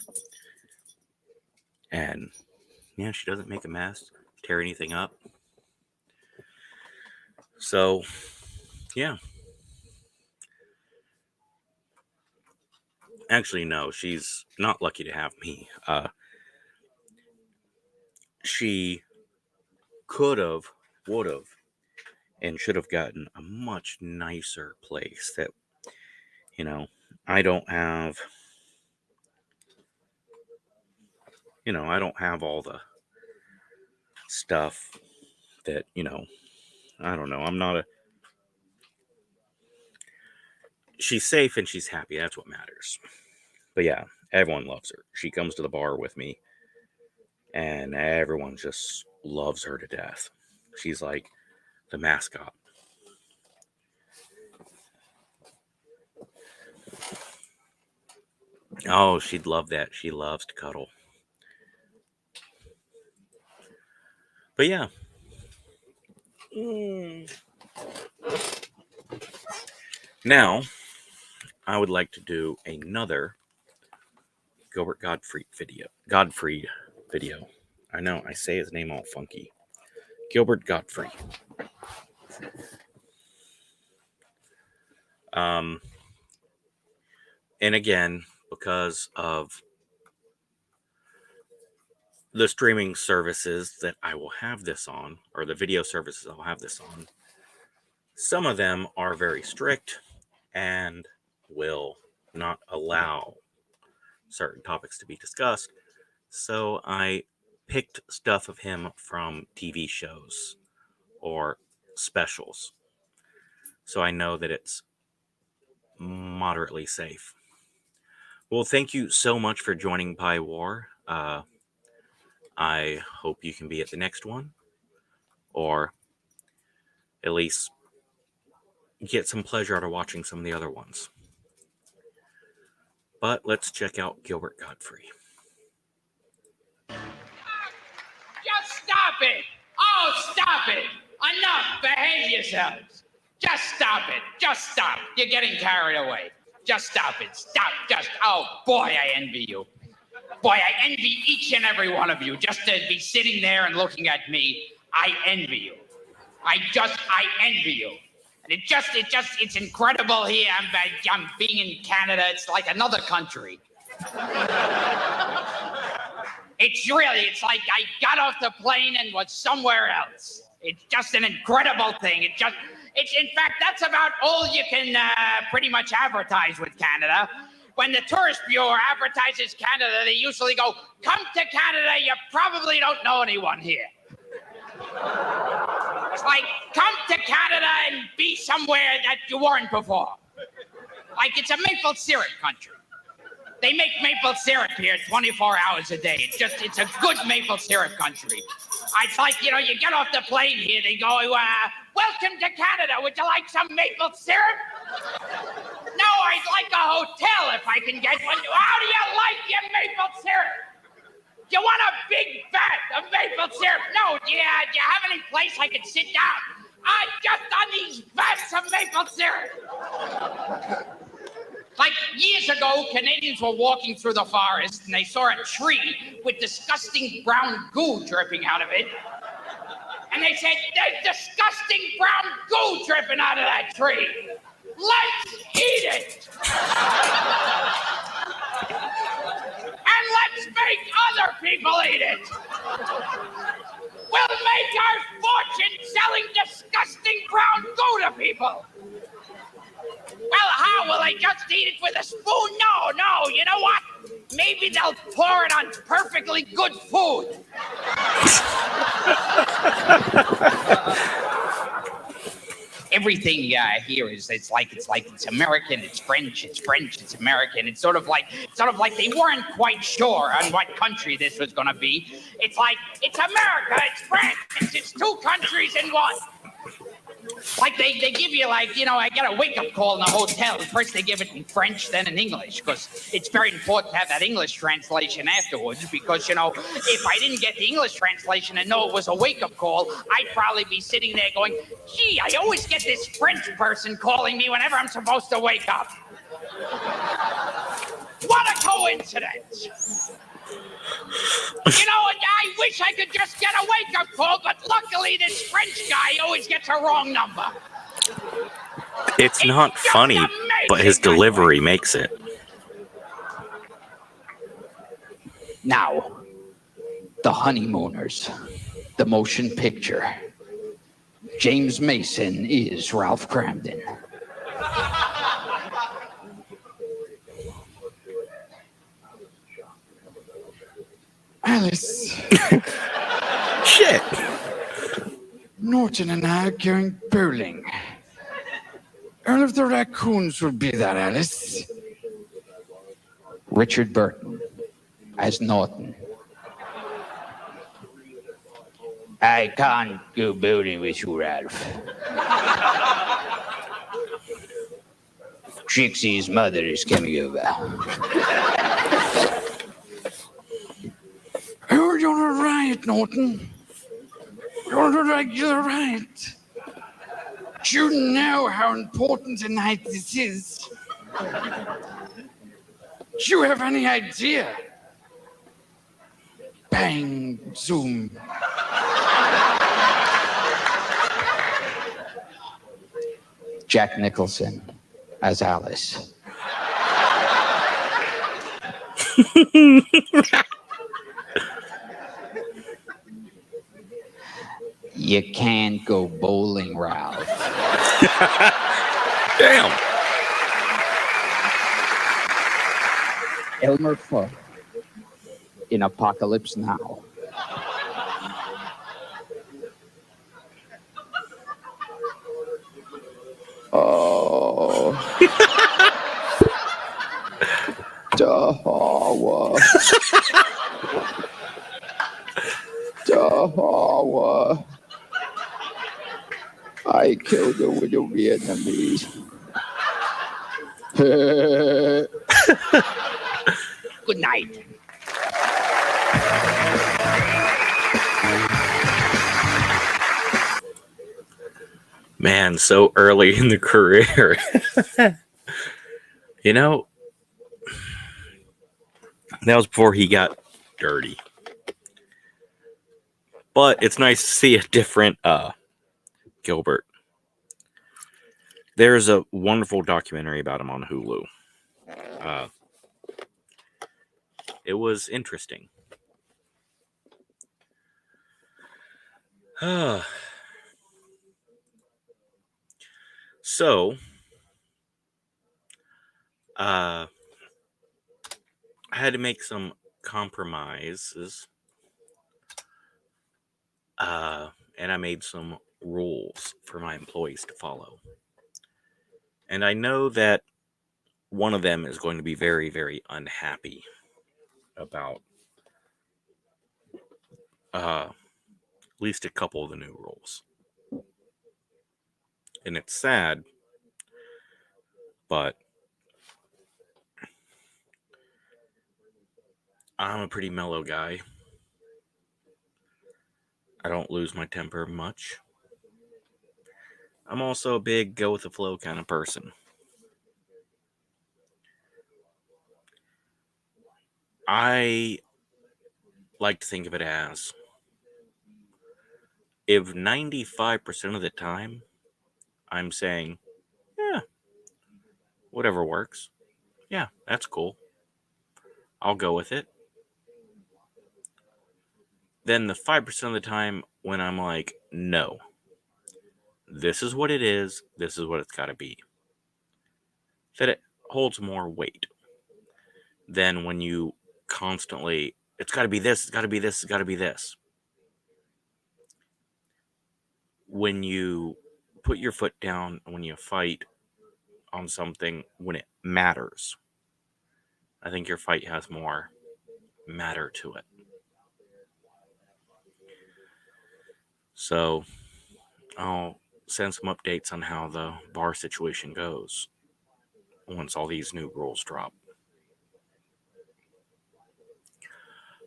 And yeah, she doesn't make a mess, tear anything up. So, yeah. Actually, no, she's not lucky to have me. She could have, would have, and should have gotten a much nicer place that, you know, I don't have, I don't have all the stuff that, I don't know. I'm not a, she's safe and she's happy. That's what matters. But yeah, everyone loves her. She comes to the bar with me and everyone just loves her to death. She's like the mascot. Oh, she'd love that. She loves to cuddle. But yeah. Now, I would like to do another Gilbert Gottfried video. I know, I say his name all funky. Gilbert Gottfried. And again, because of the streaming services that I will have this on, or the video services I'll have this on, some of them are very strict and will not allow certain topics to be discussed. So I picked stuff of him from TV shows or specials. So I know that it's moderately safe. Well, thank you so much for joining Pie War. I hope you can be at the next one, or at least get some pleasure out of watching some of the other ones. But let's check out Gilbert Gottfried. Just stop it! Oh, stop it! Enough! Behave yourselves! Just stop it! Just stop! You're getting carried away. Just stop it. Stop. Just, oh boy, I envy you. Boy, I envy each and every one of you. Just to be sitting there and looking at me, I envy you. I envy you. And it's incredible here. I'm being in Canada. It's like another country. It's like I got off the plane and was somewhere else. It's just an incredible thing. In fact, that's about all you can pretty much advertise with Canada. When the Tourist Bureau advertises Canada, they usually go, come to Canada, you probably don't know anyone here. It's like, come to Canada and be somewhere that you weren't before. Like it's a maple syrup country. They make maple syrup here 24 hours a day. It's a good maple syrup country. It's like, you get off the plane here, they go, welcome to Canada, would you like some maple syrup? No, I'd like a hotel if I can get one. How do you like your maple syrup? You want a big vat of maple syrup? No, do you have any place I can sit down? Just on these vats of maple syrup. Like years ago, Canadians were walking through the forest and they saw a tree with disgusting brown goo dripping out of it. And they said, there's disgusting brown goo dripping out of that tree. Let's eat it. And let's make other people eat it. We'll make our fortune selling disgusting brown goo to people. Well, how? Will they just eat it with a spoon? No. You know what? Maybe they'll pour it on perfectly good food. Everything here is it's American, it's French, it's American. It's sort of like they weren't quite sure on what country this was going to be. It's like it's America, it's France, it's two countries in one. Like they give you I get a wake-up call in the hotel. First they give it in French, then in English, because it's very important to have that English translation afterwards, because, if I didn't get the English translation and know it was a wake-up call, I'd probably be sitting there going, gee, I always get this French person calling me whenever I'm supposed to wake up. What a coincidence! You know, I wish I could just get a wake-up call, but luckily this French guy always gets a wrong number. It's not funny, but his delivery makes it. Now, The Honeymooners, the motion picture. James Mason is Ralph Cramden. Alice. Shit. Norton and I are going bowling. Earl of the Raccoons will be there, Alice. Richard Burton as Norton. I can't go bowling with you, Ralph. Trixie's mother is coming over. Oh, you're all right, Norton. You're a regular right. You know how important a night this is. Do you have any idea? Bang, zoom. Jack Nicholson as Alice. You can't go bowling, Ralph. Damn. Elmer Fudd in Apocalypse Now. Oh. Dahawa. Dahawa. I killed her with the Vietnamese. Good night. Man, so early in the career. You know, that was before he got dirty. But it's nice to see a different Gilbert. There's a wonderful documentary about him on Hulu. It was interesting. So, I had to make some compromises. And I made some rules for my employees to follow. And I know that one of them is going to be very, very unhappy about at least a couple of the new rules. And it's sad, but I'm a pretty mellow guy. I don't lose my temper much. I'm also a big go with the flow kind of person. I like to think of it as if 95% of the time I'm saying, yeah, whatever works. Yeah, that's cool. I'll go with it. Then the 5% of the time when I'm like, no, this is what it is, this is what it's got to be, that it holds more weight than when you constantly, it's got to be this, it's got to be this, it's got to be this. When you put your foot down, when you fight on something, when it matters, I think your fight has more matter to it. So I'll send some updates on how the bar situation goes once all these new rules drop.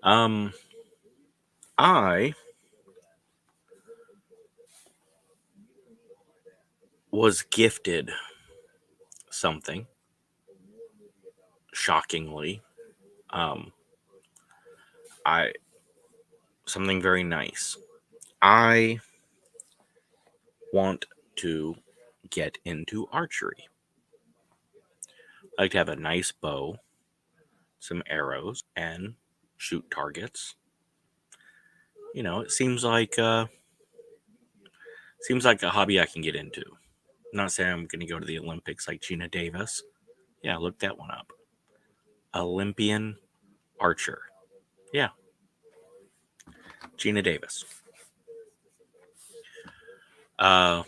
I was gifted something shockingly, um, I something very nice. I want to get into archery. I like to have a nice bow, some arrows, and shoot targets. You know, it seems like a hobby I can get into. I'm not saying I'm going to go to the Olympics like Gina Davis. Yeah, look that one up. Olympian archer. Yeah, Gina Davis. I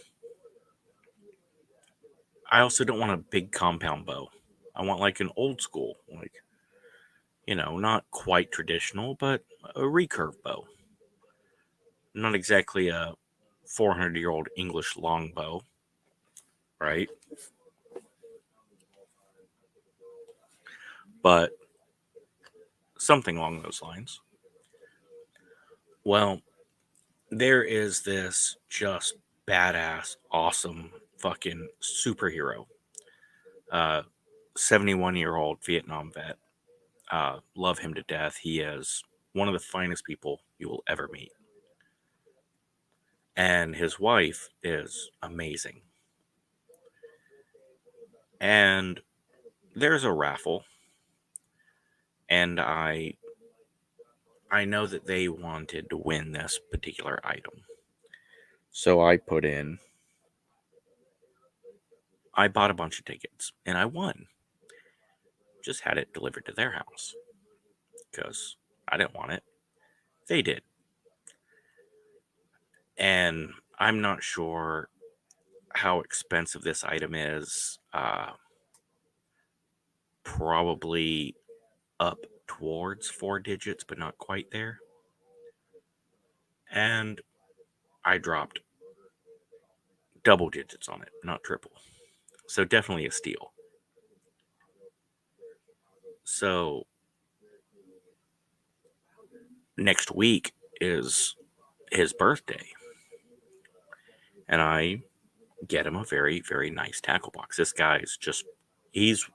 also don't want a big compound bow. I want like an old school, like, you know, not quite traditional, but a recurve bow. Not exactly a 400-year-old English longbow, right? But something along those lines. Well, there is this just badass, awesome fucking superhero. 71-year-old Vietnam vet. Love him to death. He is one of the finest people you will ever meet. And his wife is amazing. And there's a raffle, and I know that they wanted to win this particular item. So I bought a bunch of tickets, and I won. Just had it delivered to their house because I didn't want it. They did. And I'm not sure how expensive this item is. Probably up towards 4 digits, but not quite there. And I dropped double digits on it, not triple. So definitely a steal. So next week is his birthday. And I get him a very, very nice tackle box. This guy's just, he's,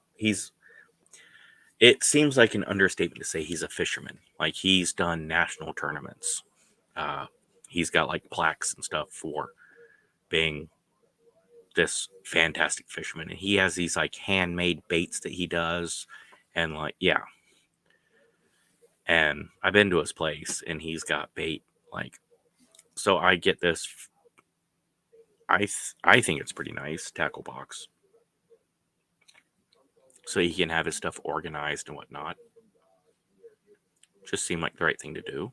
it seems like an understatement to say he's a fisherman. Like, he's done national tournaments. He's got like plaques and stuff for being this fantastic fisherman. And he has these like handmade baits that he does. And like, yeah. And I've been to his place and he's got bait. Like, so I get this. I think it's pretty nice tackle box. So he can have his stuff organized and whatnot. Just seemed like the right thing to do.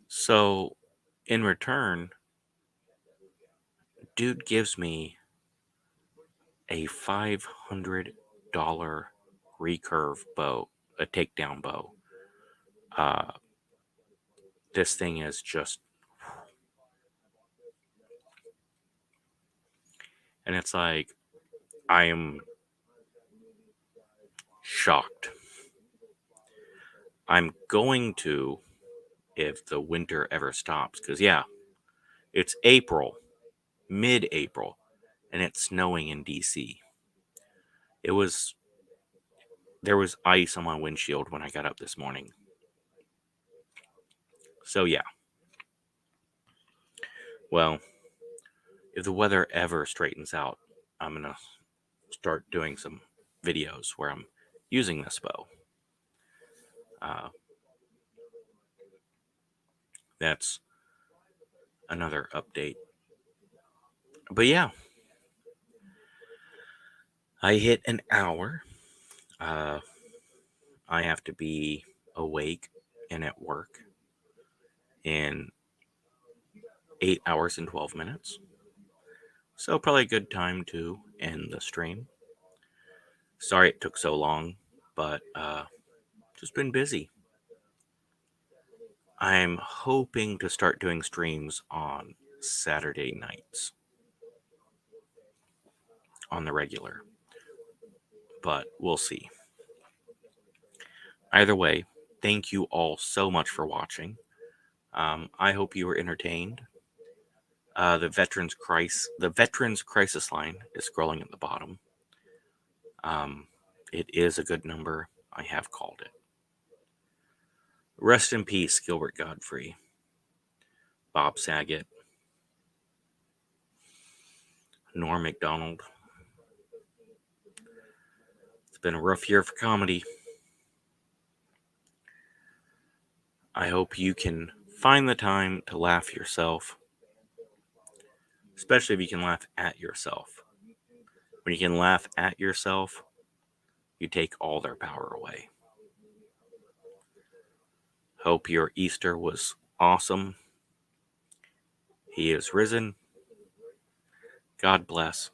So, in return, dude gives me a $500 recurve bow, a takedown bow. This thing is just, and it's like, I am shocked. I'm going to, if the winter ever stops, because yeah, it's April, mid-April, and it's snowing in DC. There was ice on my windshield when I got up this morning. So yeah. Well, if the weather ever straightens out, I'm going to start doing some videos where I'm using this bow. That's another update. But yeah, I hit an hour. I have to be awake and at work in 8 hours and 12 minutes. So probably a good time to end the stream. Sorry it took so long, but just been busy. I'm hoping to start doing streams on Saturday nights on the regular, but we'll see. Either way, thank you all so much for watching. I hope you were entertained. The Veterans Crisis line is scrolling at the bottom. It is a good number. I have called it. Rest in peace, Gilbert Gottfried, Bob Saget, Norm Macdonald. It's been a rough year for comedy. I hope you can find the time to laugh yourself, especially if you can laugh at yourself. When you can laugh at yourself, you take all their power away. Hope your Easter was awesome. He is risen. God bless.